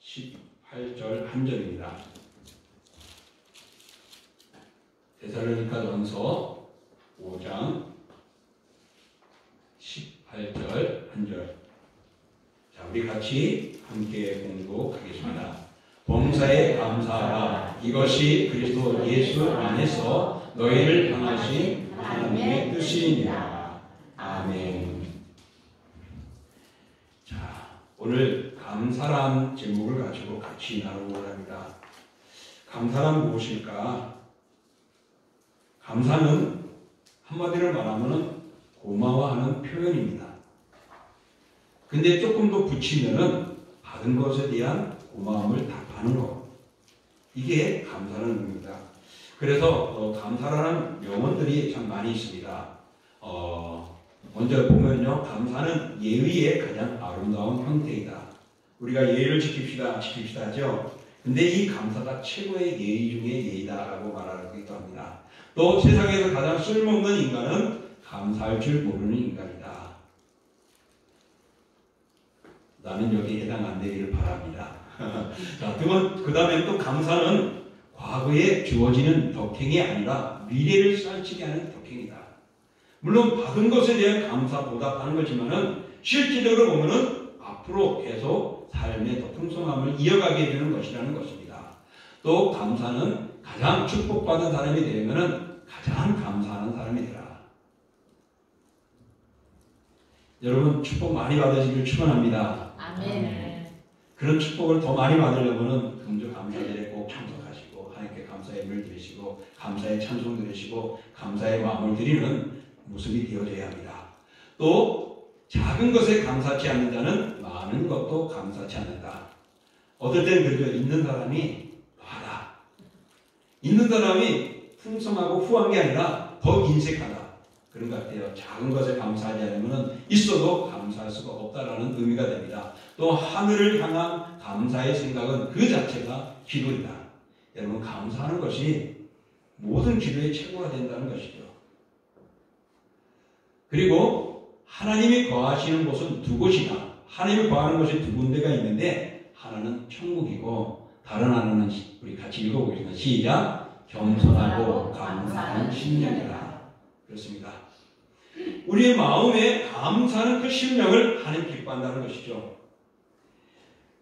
18절 한 절입니다. 데살로니가전서 5장 18절 한 절. 자, 우리 같이 함께 공독하겠습니다. 범사에 감사하라. 이것이 그리스도 예수 안에서 너희를 향하신 하나님의 뜻이니라. 아멘. 자, 오늘 감사란 제목을 가지고 같이 나누고 합니다. 감사란 무엇일까? 감사는 한마디로 말하면 고마워하는 표현입니다. 근데 조금 더 붙이면은 받은 것에 대한 고마움을 답하는 것. 이게 감사라는 의미입니다. 그래서 감사라는 명언들이 참 많이 있습니다. 먼저 보면요, 감사는 예의의 가장 아름다운 형태이다. 우리가 예의를 지킵시다 하죠. 근데 이 감사가 최고의 예의 중의 예의다라고 말하기도 합니다. 또 세상에서 가장 쓸모없는 인간은 감사할 줄 모르는 인간이다. 나는 여기에 해당 안 되기를 바랍니다. 자, 그 다음에 또 감사는 과거에 주어지는 덕행이 아니라 미래를 살찌게 하는 덕행이다. 물론 받은 것에 대한 감사 보답하는 거지만은 실질적으로 보면은 앞으로 계속 삶의 더 풍성함을 이어가게 해주는 것이라는 것입니다. 또 감사는 가장 축복받은 사람이 되면은 가장 감사하는 사람이 되라. 여러분 축복 많이 받으시길 축원합니다. 아멘. 그런 축복을 더 많이 받으려면은 금주 감사절에 꼭 참석하시고 하나님께 감사의 예물 드리시고 감사의 찬송 드리시고 감사의 마음을 드리는 모습이 되어져야 합니다. 또 작은 것에 감사치 않는 자는 많은 것도 감사치 않는다. 어떨 때는 그죠. 있는 사람이 더하다. 있는 사람이 풍성하고 후한 게 아니라 더 인색하다. 그런 것 같아요. 작은 것에 감사하지 않으면 있어도 감사할 수가 없다라는 의미가 됩니다. 또 하늘을 향한 감사의 생각은 그 자체가 기도이다. 여러분 감사하는 것이 모든 기도의 최고가 된다는 것이죠. 그리고 하나님이 거하시는 곳은 두 곳이다. 하나님이 거하는 곳이 두 군데가 있는데 하나는 천국이고 다른 하나는 우리 같이 읽어보겠습니다. 시작. 겸손하고 감사하는 심령이라. 그렇습니다. 우리의 마음에 감사하는 그 심령을 하나님 기뻐한다는 것이죠.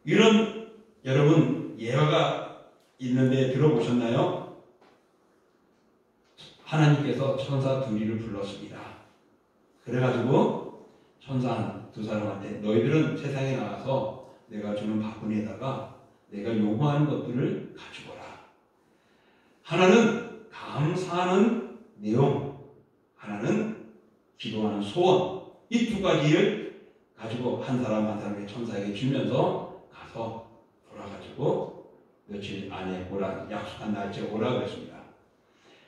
이런 여러분 예화가 있는데 들어보셨나요? 하나님께서 천사 둘이를 불렀습니다. 그래가지고 천사 두 사람한테 너희들은 세상에 나가서 내가 주는 바구니에다가 내가 요구하는 것들을 가지고라. 하나는 감사하는 내용, 하나는 기도하는 소원, 이 두 가지를 가지고 한 사람 한 사람의 천사에게 주면서 가서 돌아가지고 며칠 안에 오라, 약속한 날짜에 오라 그랬습니다.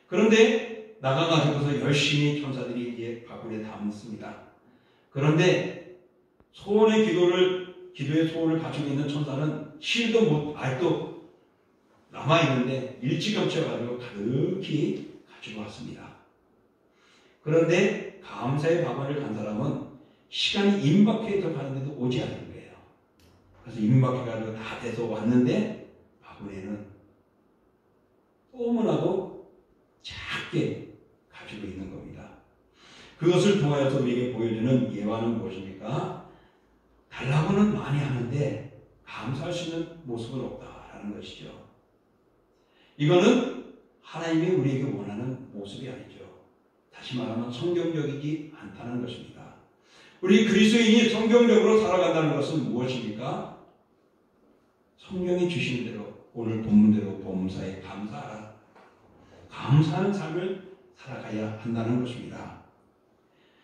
그런데 나가가지고서 열심히 천사들이 이제 바구니에 담습니다. 그런데 기도의 소원을 가지고 있는 천사는 실도 못, 아직도 남아있는데 일찌감치 가지고 가득히 가지고 왔습니다. 그런데 감사의 바구니를 간 사람은 시간이 임박해서 가는데도 오지 않는 거예요. 그래서 임박해가지고 다 돼서 왔는데 바구니에는 너무나도 작게 가지고 있는 겁니다. 그것을 통하여서 우리에게 보여주는 예화는 무엇입니까? 달라고는 많이 하는데 감사할 수 있는 모습은 없다라는 것이죠. 이거는 하나님이 우리에게 원하는 모습이 아니죠. 다시 말하면 성경적이지 않다는 것입니다. 우리 그리스도인이 성경적으로 살아간다는 것은 무엇입니까? 성경이 주시는 대로 오늘 본문대로 범사에 감사하라. 감사하는 삶을 살아가야 한다는 것입니다.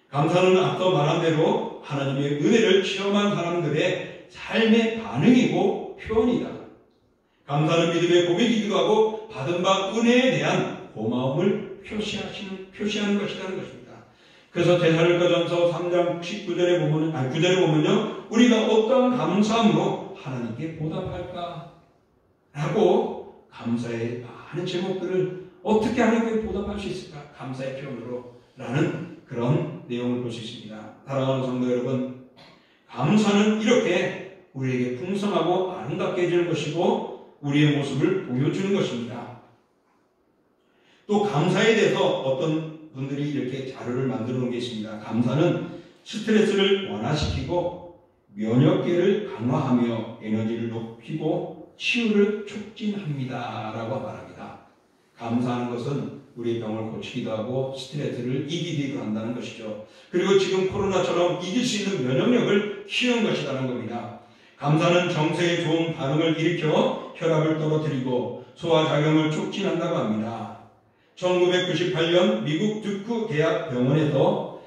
감사는 아까 말한 대로 하나님의 은혜를 체험한 사람들의 삶의 반응이고 표현이다. 감사는 믿음의 고백이기도 하고 받은 바 은혜에 대한 고마움을 표시하는 것이라는 것입니다. 그래서 데살로니가전서 3장 9절에 보면요, 우리가 어떠한 감사함으로 하나님께 보답할까? 라고 감사의 많은 제목들을 어떻게 하나님께 보답할 수 있을까? 감사의 표현으로 라는 그런 내용을 볼 수 있습니다. 사랑하는 성도 여러분, 감사는 이렇게 우리에게 풍성하고 아름답게 해주는 것이고 우리의 모습을 보여주는 것입니다. 또 감사에 대해서 어떤 분들이 이렇게 자료를 만들어 놓은 게 있습니다. 감사는 스트레스를 완화시키고 면역계를 강화하며 에너지를 높이고 치유를 촉진합니다 라고 말합니다. 감사하는 것은 우리의 병을 고치기도 하고 스트레스를 이기기도 한다는 것이죠. 그리고 지금 코로나처럼 이길 수 있는 면역력을 키우는 것이라는 겁니다. 감사는 정서에 좋은 반응을 일으켜 혈압을 떨어뜨리고 소화작용을 촉진한다고 합니다. 1998년 미국 듀크 대학병원에서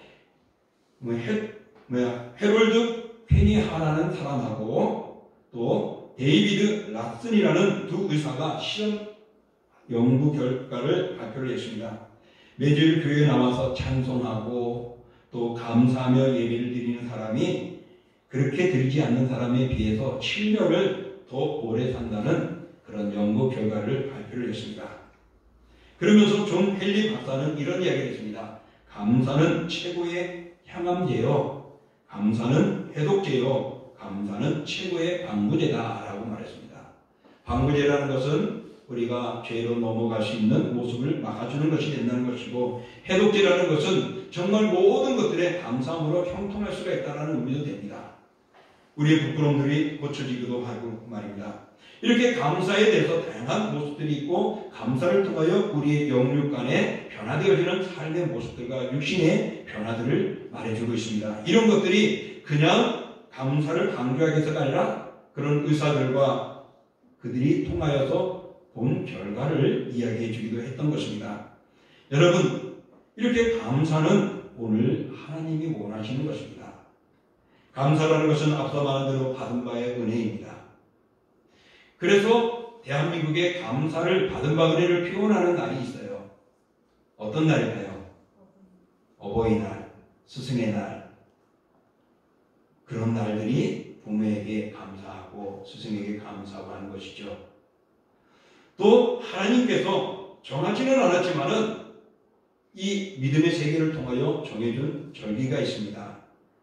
해롤드 페니하라는 사람하고 또 데이비드 락슨이라는 두 의사가 실험 연구 결과를 발표를 했습니다. 매주일 교회에 나와서 찬송하고 또 감사하며 예배를 드리는 사람이 그렇게 드리지 않는 사람에 비해서 7년을 더 오래 산다는 그런 연구 결과를 발표를 했습니다. 그러면서 존 헨리 박사는 이런 이야기를 했습니다. 감사는 최고의 향암제요, 감사는 해독제요, 감사는 최고의 방부제다 라고 말했습니다. 방부제라는 것은 우리가 죄로 넘어갈 수 있는 모습을 막아주는 것이 된다는 것이고, 해독제라는 것은 정말 모든 것들에 감사함으로 형통할 수가 있다는 의미도 됩니다. 우리의 부끄러움들이 고쳐지기도 하고 말입니다. 이렇게 감사에 대해서 다양한 모습들이 있고, 감사를 통하여 우리의 영육 간에 변화되어지는 삶의 모습들과 육신의 변화들을 말해주고 있습니다. 이런 것들이 그냥 감사를 강조하기 위해서가 아니라 그런 의사들과 그들이 통하여서 본 결과를 이야기해 주기도 했던 것입니다. 여러분, 이렇게 감사는 오늘 하나님이 원하시는 것입니다. 감사라는 것은 앞서 말한 대로 받은 바의 은혜입니다. 그래서 대한민국에 감사를 받은 바 은혜를 표현하는 날이 있어요. 어떤 날일까요? 어버이날, 스승의 날. 그런 날들이 부모에게 감사하고 스승에게 감사하고 하는 것이죠. 또 하나님께서 정하지는 않았지만은 이 믿음의 세계를 통하여 정해준 절기가 있습니다.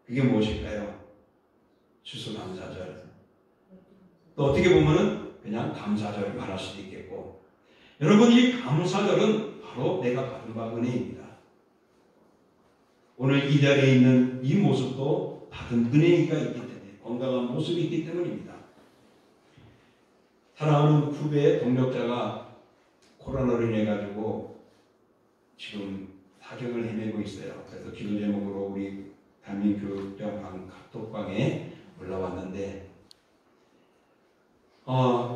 그게 무엇일까요? 추수감사절. 또 어떻게 보면은 그냥 감사절 말할 수도 있겠고, 여러분, 이 감사절은 바로 내가 받은 바 은혜입니다. 오늘 이 자리에 있는 이 모습도 받은 은혜가 있기 때문에, 건강한 모습이 있기 때문입니다. 사랑하는 후배 동력자가 코로나로 인해 가지고 지금 사경을 헤매고 있어요. 그래서 기도 제목으로 우리 단민교육장 카톡방에 올라왔는데,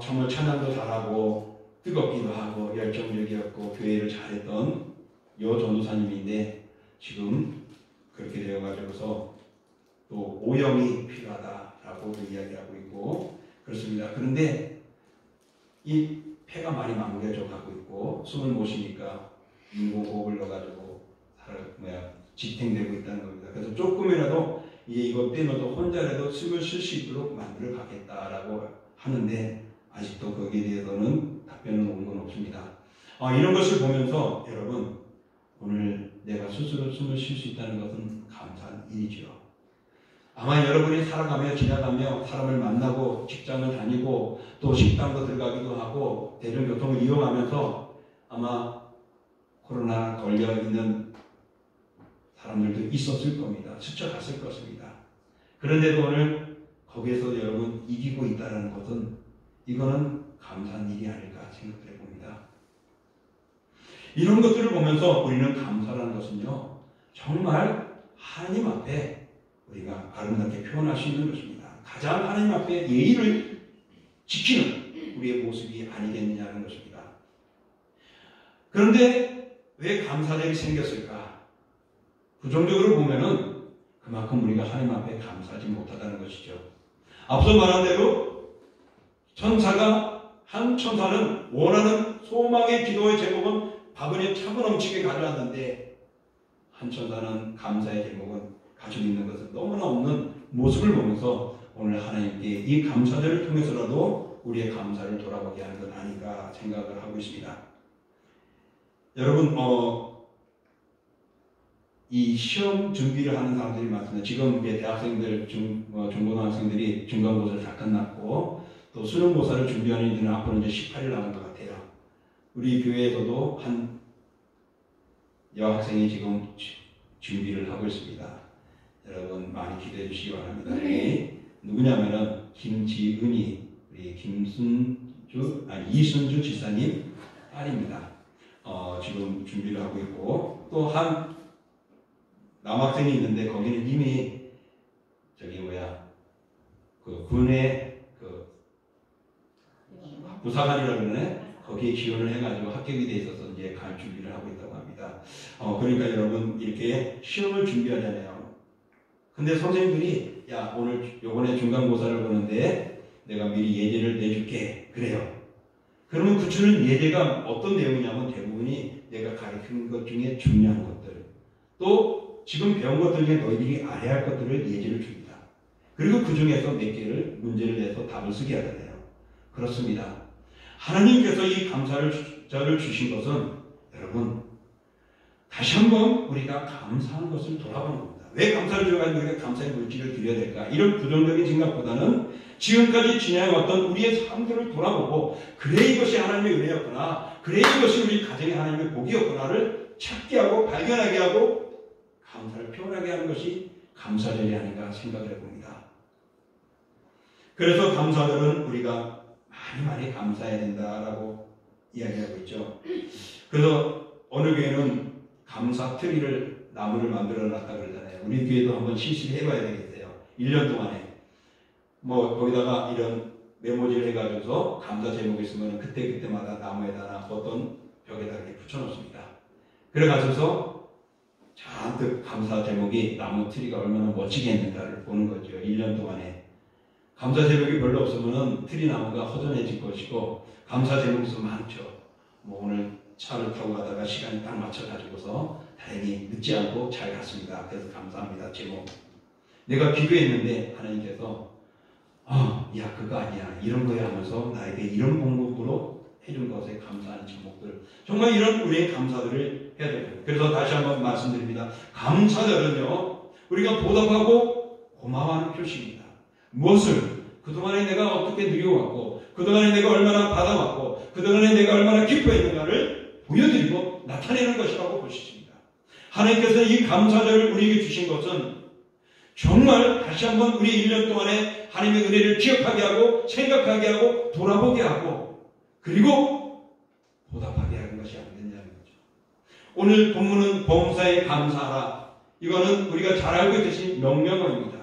정말 찬양도 잘하고 뜨겁기도 하고 열정적이었고 교회를 잘했던 여 전도사님인데 지금 그렇게 되어가지고서 또 오염이 필요하다라고 이야기하고 있고 그렇습니다. 그런데 이 폐가 많이 망가져 가고 있고 숨을 못 쉬니까 인공호흡을 넣어가지고 지탱되고 있다는 겁니다. 그래서 조금이라도 이것 때문에 혼자라도 숨을 쉴 수 있도록 만들어 가겠다라고 하는데 아직도 거기에 대해서는 답변은 온 건 없습니다. 이런 것을 보면서 여러분, 오늘 내가 스스로 숨을 쉴 수 있다는 것은 감사한 일이죠. 아마 여러분이 살아가며 지나가며 사람을 만나고 직장을 다니고 또 식당도 들어가기도 하고 대중교통을 이용하면서 아마 코로나 걸려 있는 사람들도 있었을 겁니다. 스쳐갔을 것입니다. 그런데도 오늘 거기에서 여러분 이기고 있다는 것은 이거는 감사한 일이 아닐까 생각해 봅니다. 이런 것들을 보면서 우리는 감사라는 것은요, 정말 하나님 앞에 우리가 아름답게 표현할 수 있는 것입니다. 가장 하나님 앞에 예의를 지키는 우리의 모습이 아니겠느냐는 것입니다. 그런데 왜 감사절이 생겼을까? 부정적으로 보면은 그만큼 우리가 하나님 앞에 감사하지 못하다는 것이죠. 앞서 말한 대로 한 천사는 원하는 소망의 기도의 제목은 바구니에 차고 넘치게 가져왔는데 한 천사는 감사의 제목은 가지고 있는 것은 너무나 없는 모습을 보면서 오늘 하나님께 이 감사절을 통해서라도 우리의 감사를 돌아보게 하는 것 아닌가 생각을 하고 있습니다. 여러분, 이 시험 준비를 하는 사람들이 많습니다. 지금 이제 대학생들, 중고등학생들이 중간고사를 다 끝났고 또 수능고사를 준비하는 이들은 앞으로 이제 18일 남은 것 같아요. 우리 교회에서도 한 여학생이 지금 준비를 하고 있습니다. 여러분 많이 기대해 주시기 바랍니다. 누구냐면은 김지은이 우리 이순주 지사님 딸입니다. 지금 준비를 하고 있고 또 한 남학생이 있는데 거기는 이미 그 군의 그 부사관이라고 그러네. 거기에 지원을 해가지고 합격이 돼 있어서 이제 갈 준비를 하고 있다고 합니다. 그러니까 여러분 이렇게 시험을 준비하잖아요. 근데 선생님들이 야 오늘 요번에 중간고사를 보는데 내가 미리 예제를 내줄게 그래요. 그러면 그 주는 예제가 어떤 내용이냐면 대부분이 내가 가르치는 것 중에 중요한 것들 또 지금 배운 것들 중에 너희들이 알아야 할 것들을 예제를 줍니다. 그리고 그 중에서 몇 개를 문제를 내서 답을 쓰게 하잖아요. 그렇습니다. 하나님께서 이 감사를 주신 것은 여러분 다시 한번 우리가 감사하는 것을 돌아보는 겁니다. 왜 감사를 줘가지고 우리가 감사의 물질을 드려야 될까? 이런 부정적인 생각보다는 지금까지 지나왔던 우리의 삶들을 돌아보고 그래 이것이 하나님의 은혜였구나. 그래 이것이 우리 가정의 하나님의 복이었구나를 찾게 하고 발견하게 하고 감사를 표현하게 하는 것이 감사절이 아닌가 생각을 해봅니다. 그래서 감사절은 우리가 많이 감사해야 된다라고 이야기하고 있죠. 그래서 어느 교회는 감사 트리를 나무를 만들어 놨다 그러잖아요. 우리 교회도 한번 실시를 해봐야 되겠어요. 1년 동안에 거기다가 이런 메모지를 해가지고서 감사 제목이 있으면 그때마다 나무에다가 어떤 벽에다 이렇게 붙여놓습니다. 그래가지고서 잔뜩 감사 제목이 나무 트리가 얼마나 멋지게 했는가를 보는 거죠. 1년 동안에. 감사 제목이 별로 없으면 트리 나무가 허전해질 것이고 감사 제목이 많죠. 오늘 차를 타고 가다가 시간이 딱 맞춰가지고서 다행히 늦지 않고 잘 갔습니다. 그래서 감사합니다. 제목. 내가 기도했는데 하나님께서 야 그거 아니야. 이런 거야 하면서 나에게 이런 공급으로 해준 것에 감사하는 제목들. 정말 이런 우리의 감사들을 해야 됩니다. 그래서 다시 한번 말씀드립니다. 감사절은요. 우리가 보답하고 고마워하는 표시입니다. 무엇을? 그동안에 내가 어떻게 누려왔고 그동안에 내가 얼마나 받아왔고 그동안에 내가 얼마나 기뻐했는가를 보여드리고 나타내는 것이라고 볼 수 있습니다. 하나님께서 이 감사절을 우리에게 주신 것은 정말 다시 한번 우리 1년 동안에 하나님의 은혜를 기억하게 하고 생각하게 하고 돌아보게 하고 그리고 보답하게 하는 것이 아니겠냐는 거죠. 오늘 본문은 범사에 감사하라. 이거는 우리가 잘 알고 있듯이 명령어입니다.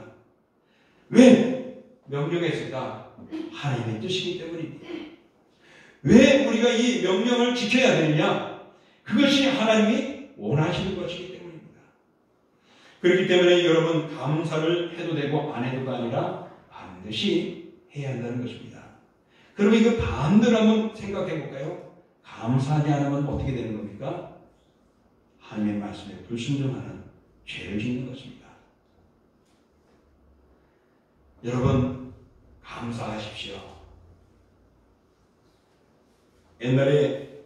왜 명령했을까? 하나님의 뜻이기 때문입니다. 왜 우리가 이 명령을 지켜야 되느냐? 그것이 하나님이 원하시는 것이기 때문입니다. 그렇기 때문에 여러분 감사를 해도 되고 안 해도가 아니라 반드시 해야 한다는 것입니다. 그러면 이거 반대로 한번 생각해 볼까요? 감사하지 않으면 어떻게 되는 겁니까? 하나님의 말씀에 불순종하는 죄를 짓는 것입니다. 여러분 감사하십시오. 옛날에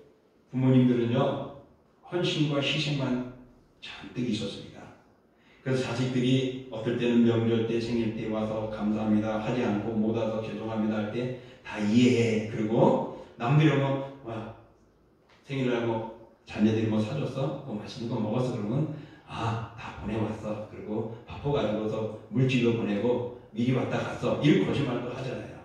부모님들은요 헌신과 희생만 잔뜩 있었습니다. 그래서 자식들이 어떨 때는 명절 때 생일 때 와서 감사합니다 하지 않고 못 와서 죄송합니다 할 때 다 이해해. 그리고 남들이 생일날 자녀들이 사줬어? 맛있는 거 먹었어? 그러면 다 보내왔어. 그리고 바빠가지고서 물질도 보내고 미리 왔다 갔어. 이런 거짓말도 하잖아요.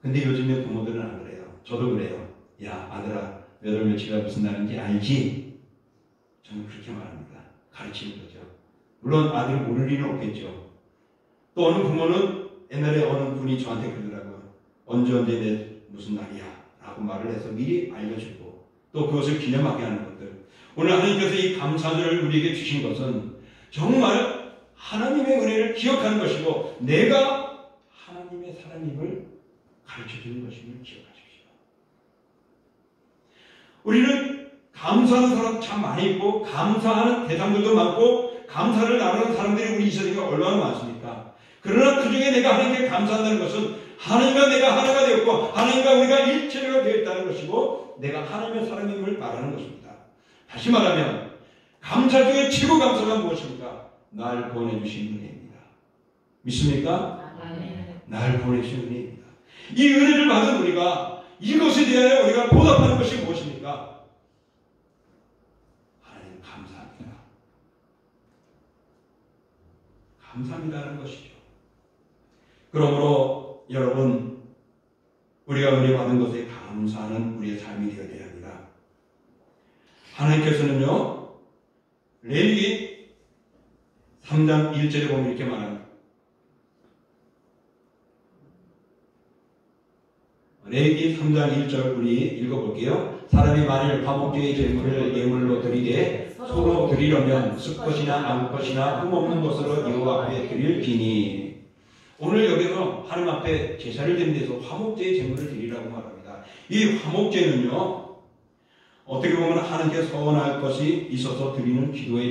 근데 요즘에 부모들은 안 그래요. 저도 그래요. 야 아들아 몇 월 며칠날 무슨 날인지 알지? 저는 그렇게 말합니다. 가르치는 거죠. 물론 아들이 모를 리는 없겠죠. 또 어느 부모는 옛날에 어느 분이 저한테 그러더라고요. 언제 내 무슨 날이야 라고 말을 해서 미리 알려주고 또 그것을 기념하게 하는 것들. 오늘 하나님께서 이 감사절을 우리에게 주신 것은 정말 하나님의 은혜를 기억하는 것이고 내가 하나님의 사람임을 가르쳐주는 것임을 기억하십시오. 우리는 감사하는 사람 참 많이 있고 감사하는 대상들도 많고 감사를 나누는 사람들이 우리 이 세상에 얼마나 많습니까? 그러나 그 중에 내가 하나님께 감사한다는 것은 하나님과 내가 하나가 되었고 하나님과 우리가 일체가 되어 있다는 것이고 내가 하나님의 사람임을 말하는 것입니다. 다시 말하면 감사 중에 최고 감사가 무엇입니까? 날 보내주신 은혜입니다. 믿습니까? 날 보내주신 은혜입니다. 이 은혜를 받은 우리가 이것에 대하여 우리가 보답하는 것이 무엇입니까? 하나님 감사합니다. 감사합니다라는 것이죠. 그러므로 여러분, 우리가 은혜 받은 것에 감사하는 우리의 삶이 되어야 합니다. 하나님께서는요, 레위기 3장 1절에 보면 이렇게 말합니다. 레위기 3장 1절 우리 읽어볼게요. 사람이 만일 화목제의 제물을 예물로 드리되 서로 드리려면 수컷이나 암컷이나 흠없는 것으로 여호와 앞에 드릴지니. 오늘 여기서 하나님 앞에 제사를 드리는 데서 화목제의 제물을 드리라고 말합니다. 이 화목제는요, 어떻게 보면 하나님께 서원할 것이 있어서 드리는 기도의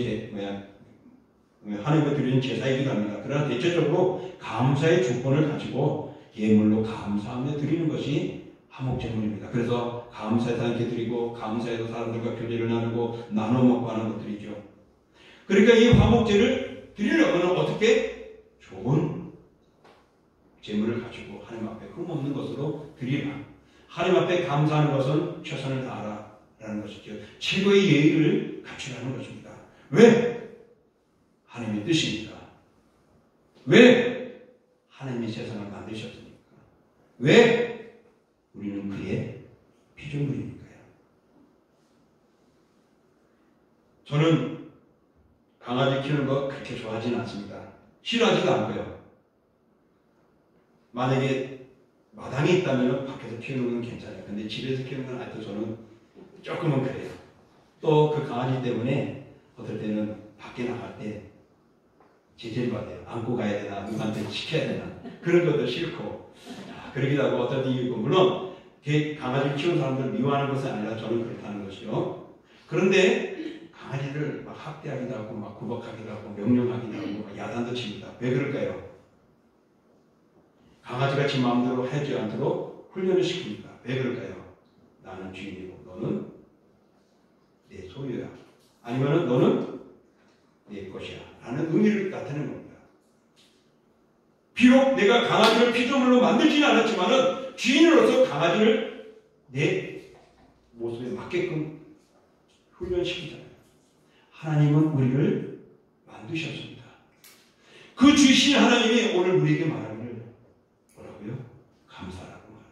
하나님께 드리는 제사이기도 합니다. 그러나 대체적으로 감사의 조건을 가지고 예물로 감사하며 드리는 것이 화목제물입니다. 그래서 감사해서 하나님께 드리고 감사해서 사람들과 교제를 나누고 나눠 먹고 하는 것들이죠. 그러니까 이 화목제를 드리려면 어떻게? 좋은 제물을 가지고 하나님 앞에 흠없는 것으로 드리라. 하나님 앞에 감사하는 것은 최선을 다하라 라는 것이죠. 최고의 예의를 갖추라는 것입니다. 왜? 하나님의 뜻입니다. 왜? 하나님이 세상을 만드셨으니까. 왜? 우리는 그의 피조물이니까요. 저는 강아지 키우는 거 그렇게 좋아하지는 않습니다. 싫어하지도 않고요. 만약에 마당에 있다면 밖에서 키우는 건 괜찮아요. 근데 집에서 키우는 건 아직도 저는 조금은 그래요. 또 그 강아지 때문에 어떨 때는 밖에 나갈 때 제재를 받아요. 안고 가야 되나, 누구한테 시켜야 되나. 그런 것도 싫고. 그러기도 하고 어떤 이유고, 물론 강아지를 키우는 사람들을 미워하는 것은 아니라 저는 그렇다는 것이요. 그런데 강아지를 막 학대하기도 하고, 막 구박하기도 하고, 명령하기도 하고, 야단도 칩니다. 왜 그럴까요? 강아지가 지 마음대로 하지 않도록 훈련을 시킵니다. 왜 그럴까요? 나는 주인이고 너는 내 소유야. 아니면 너는 내 것이야. 라는 의미를 나타내는 겁니다. 비록 내가 강아지를 피조물로 만들지는 않았지만 주인으로서 강아지를 내 모습에 맞게끔 훈련시키잖아요. 하나님은 우리를 만드셨습니다. 그 주신 하나님이 오늘 우리에게 말하기를 뭐라고요? 감사라고 말합니다.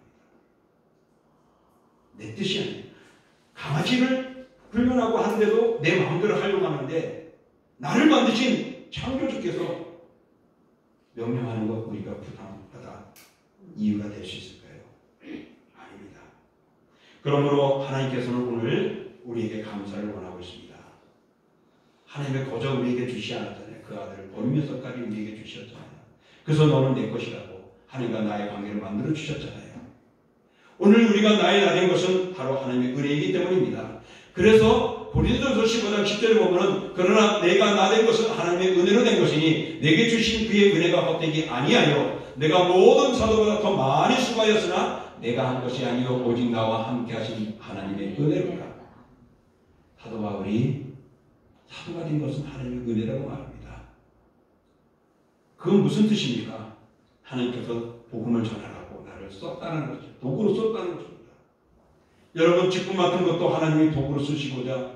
내 뜻이 아니에요. 강아지를 훈련하고 하는데도 내 마음대로 하려고 하는데 나를 만드신 창조주께서 명령하는 것 우리가 부당하다 이유가 될 수 있을까요? 아닙니다. 그러므로 하나님께서는 오늘 우리에게 감사를 원하고 있습니다. 하나님의 거저 우리에게 주시지 않았잖아요. 그 아들을 버리면서까지 우리에게 주셨잖아요. 그래서 너는 내 것이라고 하나님과 나의 관계를 만들어 주셨잖아요. 오늘 우리가 나의 나된 것은 바로 하나님의 은혜이기 때문입니다. 그래서 고린도전서 15장 10절에 보면은 그러나 내가 나된 것은 하나님의 은혜로 된 것이니 내게 주신 그의 은혜가 헛되기 아니하여 내가 모든 사도보다 더 많이 수고하였으나 내가 한 것이 아니요 오직 나와 함께 하신 하나님의 은혜로다. 사도 바울이 사도가 된 것은 하나님의 은혜라고 말합니다. 그건 무슨 뜻입니까? 하나님께서 복음을 전하라고 나를 썼다는 거죠. 도구로 썼다는 것입니다. 여러분 직분 맡은 것도 하나님이 도구로 쓰시고자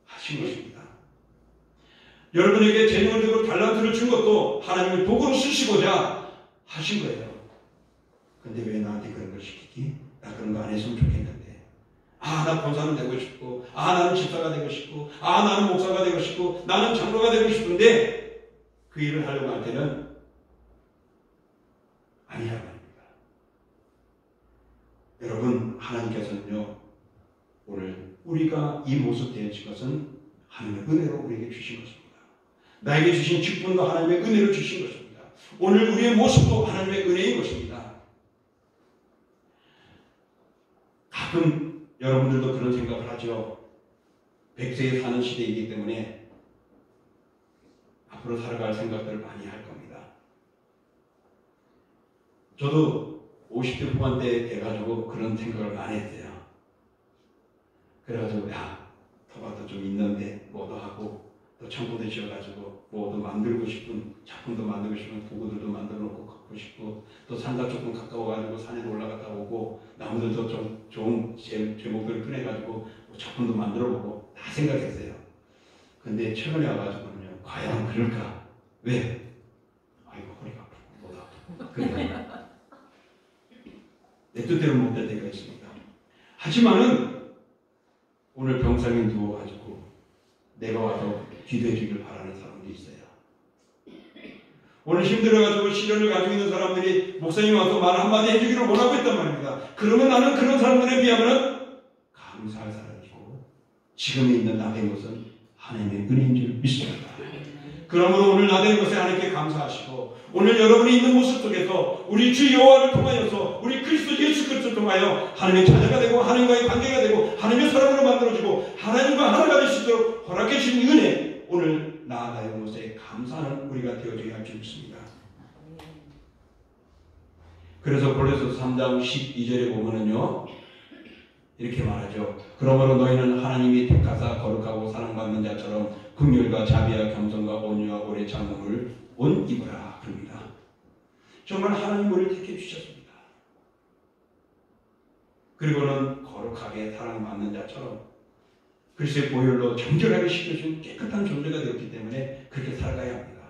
하신 것입니다. 여러분에게 재능을 주고 달란트를 준 것도 하나님이 도구로 쓰시고자 하신 거예요. 근데 왜 나한테 그런 걸 시키지? 나 그런 거 안 했으면 좋겠는데. 나 권사는 되고 싶고, 나는 집사가 되고 싶고, 나는 목사가 되고 싶고, 나는 장로가 되고 싶은데 그 일을 하려고 할 때는 아니라고 합니다. 여러분 하나님께서는요 오늘 우리가 이 모습 되어질 것은 하나님의 은혜로 우리에게 주신 것입니다. 나에게 주신 직분도 하나님의 은혜로 주신 것입니다. 오늘 우리의 모습도 하나님의 은혜인 것입니다. 가끔 여러분들도 그런 생각을 하죠. 100세에 사는 시대이기 때문에 앞으로 살아갈 생각들을 많이 할 겁니다. 저도 50대 후반대 돼가지고 그런 생각을 많이 했어요. 그래가지고 더 토박도 좀 있는데 뭐도 하고 또 청구도 지어가지고 뭐도 만들고 싶은 작품도 만들고 싶은 도구들도 만들어 놓고 갖고 싶고 또 산과 조금 가까워가지고 산에 올라갔다 오고 나무들도 좀 좋은 제목들을 꺼내가지고 작품도 만들어 보고 다 생각했어요. 근데 최근에 와가지고는요, 과연 그럴까? 왜? 아이고 허리가 아프고 못 아프고 그러니까 내 뜻대로 못 될 때가 있습니다. 하지만은 오늘 병상에 누워가지고 내가 와서 기도해 주길 바라는 사람도 있어요. 오늘 힘들어가지고 시련을 가지고 있는 사람들이 목사님 와서 말 한마디 해주기를 원하고 있단 말입니다. 그러면 나는 그런 사람들에 비하면 감사할 사람이고 지금에 있는 나 된 것은 하나님의 은혜인 줄 믿습니다. 그러므로 오늘 나 된 것에 하나님께 감사하시고 오늘 여러분이 있는 모습 속에서 우리 주 여호와를 통하여서 우리 그리스도 예수 그리스도를 통하여 하나님의 자녀가 되고 하나님과의 관계가 되고 하나님의 사람으로 만들어지고 하나님과 하나가 될 수 있도록 허락해 주신 은혜 오늘 나아가는 것에 감사하는 우리가 되어줘야 할 줄 믿습니다. 그래서 골로새서 3장 12절에 보면은요 이렇게 말하죠. 그러므로 너희는 하나님이 택하사 거룩하고 사랑받는 자처럼 긍휼과 자비와 겸손과 온유와 오래 참음을 옷 입으라 그럽니다. 정말 하나님 우리를 택해 주셨습니다. 그리고는 거룩하게 사랑받는 자처럼 그리스도의 보혈로 정결하게 씻겨준 깨끗한 존재가 되었기 때문에 그렇게 살아가야 합니다.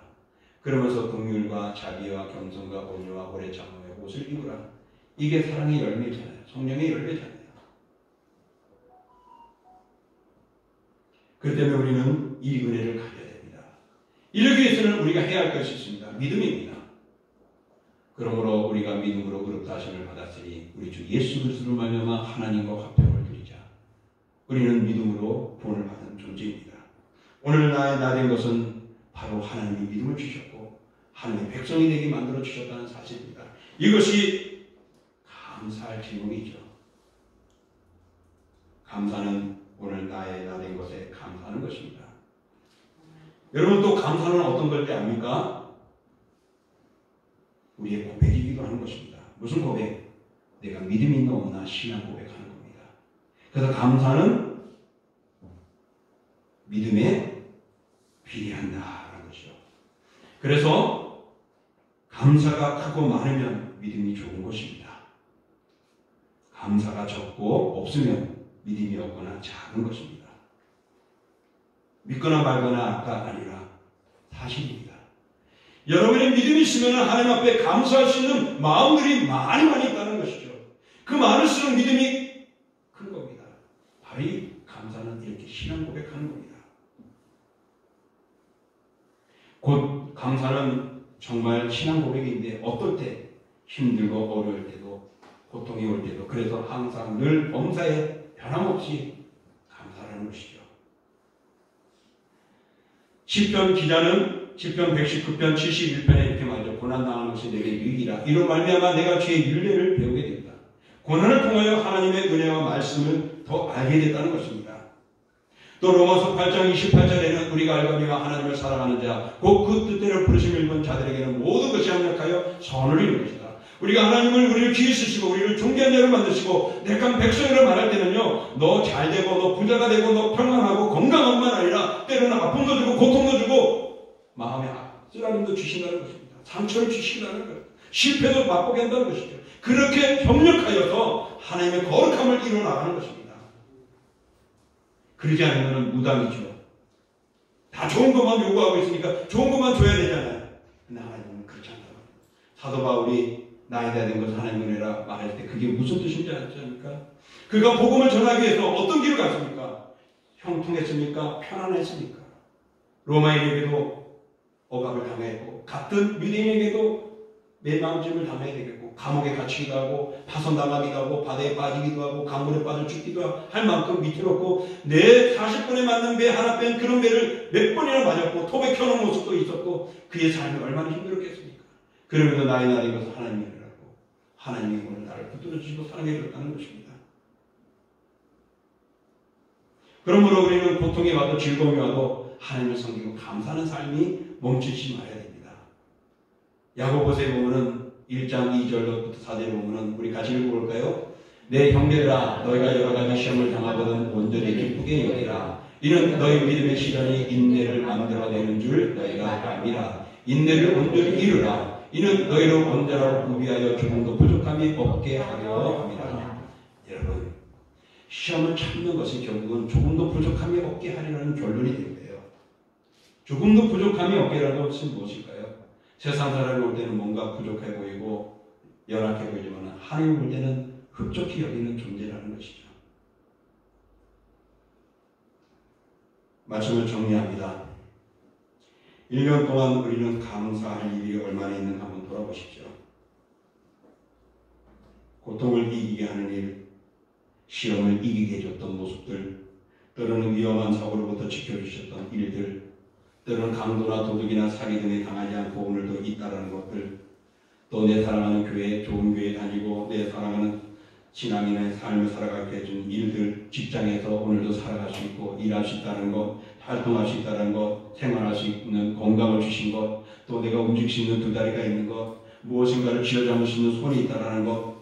그러면서 긍휼과 자비와 겸손과 온유와 오래 참음의 옷을 입으라. 이게 사랑의 열매잖아요. 성령의 열매잖아요. 그렇기 때문에 우리는 이 은혜를 가져야 됩니다. 이러기 위해서는 우리가 해야 할 것이 있습니다. 믿음입니다. 그러므로 우리가 믿음으로 의롭다 하심을 받았으니 우리 주 예수 그리스도로 말미암아 하나님과 화평을 누리자. 우리는 믿음으로 본을 받은 존재입니다. 오늘 나 된 것은 바로 하나님이 믿음을 주셨고 하나님의 백성이 되게 만들어 주셨다는 사실입니다. 이것이 감사할 제목이죠. 감사는 오늘 나 된 것에 감사하는 것입니다. 여러분 또 감사는 어떤 걸 때 압니까? 우리의 고백이기도 하는 것입니다. 무슨 고백? 내가 믿음이 있나 없나 신앙 고백하는 겁니다. 그래서 감사는 믿음에 비례한다라는 것이죠. 그래서 감사가 크고 많으면 믿음이 좋은 것입니다. 감사가 적고 없으면 믿음이 없거나 작은 것입니다. 믿거나 말거나가 아니라 사실입니다. 여러분의 믿음이 있으면 하나님 앞에 감사할 수 있는 마음들이 많이 있다는 것이죠. 그 많을수록 믿음이 큰 겁니다. 바로 이 감사는 이렇게 신앙 고백하는 겁니다. 곧 감사는 정말 신앙 고백인데 어떨 때 힘들고 어려울 때도 고통이 올 때도 그래서 항상 늘 범사에 변함없이 감사하는 것이죠. 시편 기자는 시편 119편 71편에 이렇게 말하죠. 고난당하는 것이 내게 유익이라. 이로 말미암아 내가 주의 율례를 배우게 된다. 고난을 통하여 하나님의 은혜와 말씀을 더 알게 됐다는 것입니다. 또 로마서 8장 28절에는 우리가 알거니와 하나님을 사랑하는 자 곧 그 뜻대로 부르심을 입은 자들에게는 모든 것이 합력하여 선을 이루는 것이다. 우리가 하나님을 우리를 귀히 쓰시고 우리를 존귀한 자를 만드시고 내가 백성이라고 말할 때는요 너 잘되고 너 부자가 되고 너 평안하고 건강한만 아니라 때로는 아픔도 주고 고통도 주고 마음에 쓰라림도 주신다는 것입니다. 상처를 주신다는 것, 실패도 맛보게 한다는 것이죠. 그렇게 협력하여서 하나님의 거룩함을 이루어나가는 것입니다. 그러지 않으면 무당이죠. 다 좋은 것만 요구하고 있으니까 좋은 것만 줘야 되잖아요. 근데 하나님은 그렇지 않다고 합니다. 사도 바울이 나에 대한 것은 하나님의 은혜라 말할 때 그게 무슨 뜻인지 알지 않습니까? 그가 복음을 전하기 위해서 어떤 길을 갔습니까? 형통했습니까? 편안했습니까? 로마인에게도 억압을 당했고 같은 유대인에게도 매망짐을 당해야 되겠고 감옥에 갇히기도 하고 파손당하기도 하고 바다에 빠지기도 하고 강물에 빠져 죽기도 할 만큼 위태롭고 내 40분에 맞는 배 하나 뺀 그런 배를 몇 번이나 맞았고 톱에 켜놓은 모습도 있었고 그의 삶이 얼마나 힘들었겠습니까? 그러면서 나의 날인 것은 하나님의 은혜라고 하나님이 오늘 나를 붙들어 주시고 사랑해 줬다는 것입니다. 그러므로 우리는 고통이 와도 즐거움이 와도 하나님을 섬기고 감사하는 삶이 멈추지 말아야 됩니다. 야고보서에 보면은 1장 2절부터 4절에 보면은 우리 같이 읽어볼까요? 내 형제들아 너희가 여러 가지 시험을 당하거든 온전히 기쁘게 여기라. 이는 너희 믿음의 시간이 인내를 만들어내는 줄 너희가 알미라. 인내를 온전히 이루라. 이는 너희로 온전하고 구비하여 조금도 부족함이 없게 하려 합니다. 여러분, 시험을 참는 것이 결국은 조금도 부족함이 없게 하리라는 결론이 되는데요. 조금도 부족함이 없게라는 것은 무엇일까요? 세상 사람이 올 때는 뭔가 부족해 보이고 연약해 보이지만 하나님 볼 때는 흡족히 여기는 존재라는 것이죠. 말씀을 정리합니다. 1년 동안 우리는 감사할 일이 얼마나 있는가 한번 돌아보십시오. 고통을 이기게 하는 일, 시험을 이기게 해줬던 모습들, 때로는 위험한 사고로부터 지켜주셨던 일들, 때로는 강도나 도둑이나 사기 등에 당하지 않고 오늘도 있다라는 것들, 또 내 사랑하는 교회, 좋은 교회 다니고 내 사랑하는 신앙인의 삶을 살아가게 해준 일들, 직장에서 오늘도 살아갈 수 있고 일할 수 있다는 것, 활동할 수 있다는 것, 생활할 수 있는 건강을 주신 것, 또 내가 움직일 수 있는 두 다리가 있는 것, 무엇인가를 쥐어잡을 수 있는 손이 있다는 것,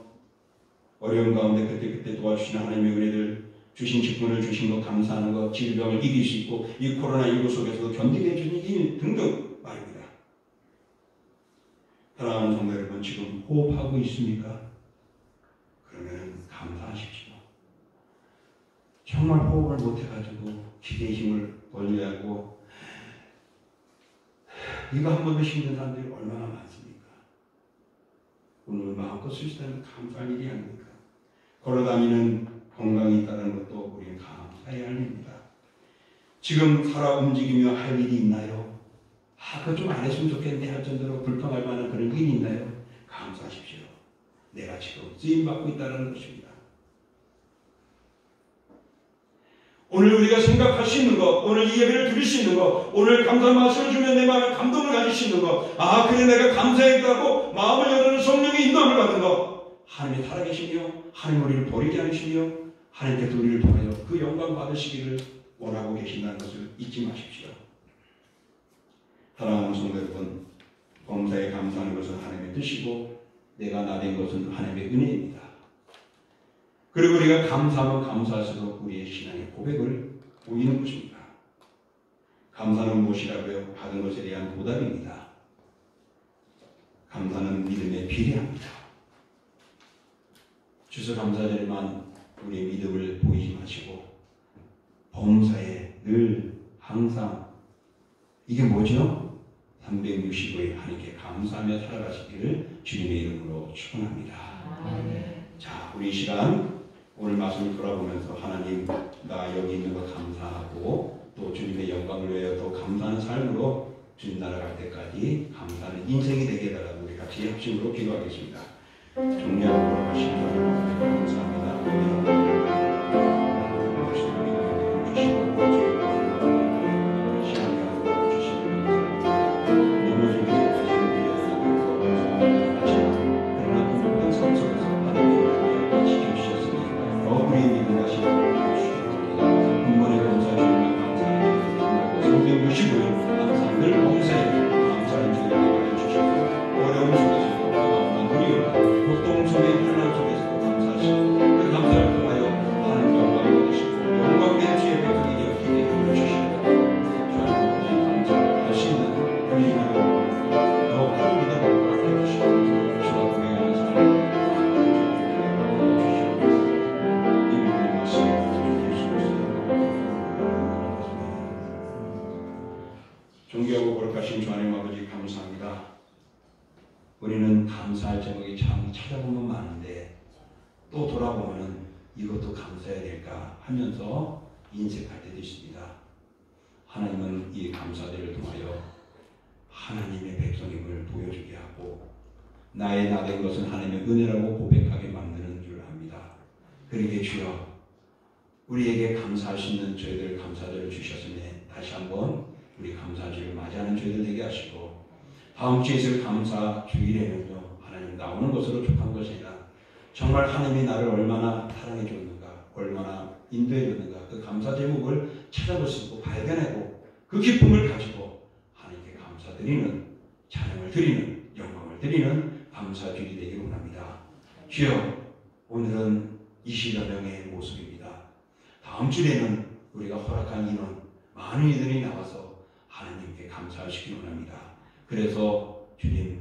어려운 가운데 그때 도와주시는 하나님의 은혜들, 주신 직분을 주신 것 감사하는 것, 질병을 이길 수 있고 이 코로나19 속에서도 견디게 해주는 일 등등 말입니다. 사랑하는 성도 여러분, 지금 호흡하고 있습니까? 그러면 감사하십시오. 정말 호흡을 못해가지고 기계의 힘을 벌려야 하고 이거 한 번도 힘든 사람들이 얼마나 많습니까? 오늘 마음껏 쓸 수 있다는 감사할 일이 아닙니까? 걸어다니는 건강이 있다는 것도 우리는 감사해야 할 일입니다. 지금 살아 움직이며 할 일이 있나요? 그거 좀 안 했으면 좋겠는데 할 정도로 불평할 만한 그런 일이 있나요? 감사하십시오. 내가 지금 쓰임받고 있다는 것입니다. 오늘 우리가 생각할 수 있는 것, 오늘 이 예배를 드릴 수 있는 것, 오늘 감사 말씀을 주면 내 마음에 감동을 가질 수 있는 것, 그래 내가 감사했다고 마음을 여는 성령의 인도함을 받은 것, 하나님이 살아계시며 하나님 우리를 버리지 않으시며 하나님께서 우리를 통하여 그 영광 받으시기를 원하고 계신다는 것을 잊지 마십시오. 사랑하는 성도 여러분, 범사에 감사하는 것은 하나님의 뜻이고 내가 나된 것은 하나님의 은혜입니다. 그리고 우리가 감사하면 감사할수록 우리의 신앙의 고백을 보이는 것입니다. 감사는 무엇이라고요? 받은 것에 대한 보답입니다. 감사는 믿음에 비례합니다. 추수감사절에만 우리의 믿음을 보이지 마시고 범사에 늘 항상 이게 뭐죠? 365일 하나님께 감사하며 살아가시기를 주님의 이름으로 축원합니다. 자, 우리 이 시간 오늘 말씀을 돌아보면서 하나님 나 여기 있는 것 감사하고 또 주님의 영광을 위하여 또 감사하는 삶으로 주님 나라갈 때까지 감사하는 인생이 되게 해달라고 우리 같이 합심으로 기도하겠습니다. 정리하고 돌아가시면 감사합니다. 존귀하고 거룩하신 주 하나님 아버지 감사합니다. 우리는 감사할 제목이 참 찾아보면 많은데 또 돌아보면 이것도 감사해야 될까 하면서 인색할 때도 있습니다. 하나님은 이 감사들을 통하여 하나님의 백성임을 보여주게 하고 나의 나된 것은 하나님의 은혜라고 고백하게 만드는 줄 압니다. 그러기에 주여 우리에게 감사할 수 있는 저희들 감사들을 주셨으니 다시 한번 우리 감사주를 맞이하는 저희들 되게 하시고 다음 주에 있을 감사 주일에는요 하나님 나오는 것으로 족한 것이 아니라 정말 하나님이 나를 얼마나 사랑해 줬는가 얼마나 인도해 줬는가 그 감사 제목을 찾아볼 수 있고 발견하고 그 기쁨을 가지고 하나님께 감사드리는 찬양을 드리는 영광을 드리는 감사주일이 되기를 원합니다. 주여 오늘은 20여 명의 모습입니다. 다음 주에는 우리가 허락한 인원 많은 이들이 나와서 하나님께 감사하시기 원합니다. 그래서 주님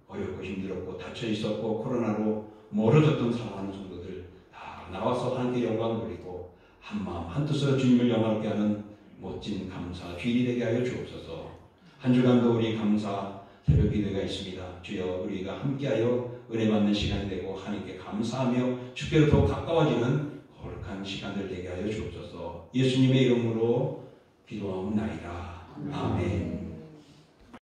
어렵고 힘들었고 닫혀 있었고 코로나로 멀어졌던 사랑하는 성도들 다 나와서 하나님께 영광 돌리고 한마음 한뜻으로 주님을 영화롭게 하는 멋진 감사 주일이 되게 하여 주옵소서. 한 주간도 우리 감사 새벽 기도가 있습니다. 주여 우리가 함께하여 은혜 받는 시간이 되고 하나님께 감사하며 주께로 더 가까워지는 거룩한 시간들 되게 하여 주옵소서. 예수님의 이름으로 기도하옵나이다. 아멘.